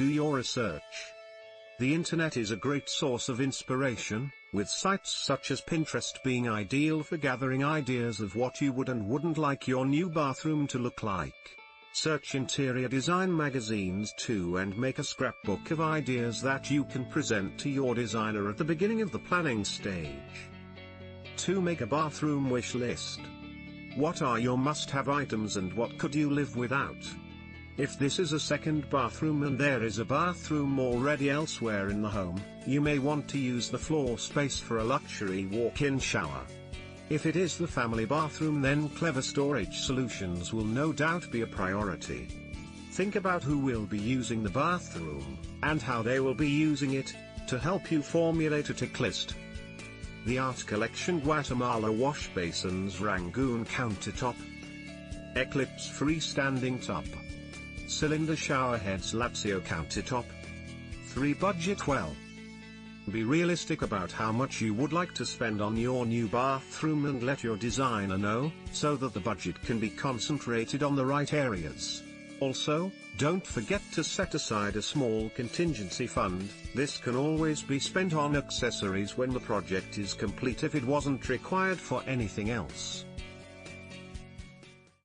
Do your research. The internet is a great source of inspiration, with sites such as Pinterest being ideal for gathering ideas of what you would and wouldn't like your new bathroom to look like. Search interior design magazines too and make a scrapbook of ideas that you can present to your designer at the beginning of the planning stage. 2. Make a bathroom wish list. What are your must-have items and what could you live without? If this is a second bathroom and there is a bathroom already elsewhere in the home, you may want to use the floor space for a luxury walk-in shower. If it is the family bathroom, then clever storage solutions will no doubt be a priority. Think about who will be using the bathroom, and how they will be using it, to help you formulate a tick list. The Art Collection Guatemala wash basins, Rangoon countertop, Eclipse freestanding top, cylinder shower heads, Lazio countertop. 3. Budget well. Be realistic about how much you would like to spend on your new bathroom and let your designer know, so that the budget can be concentrated on the right areas. Also, don't forget to set aside a small contingency fund. This can always be spent on accessories when the project is complete if it wasn't required for anything else.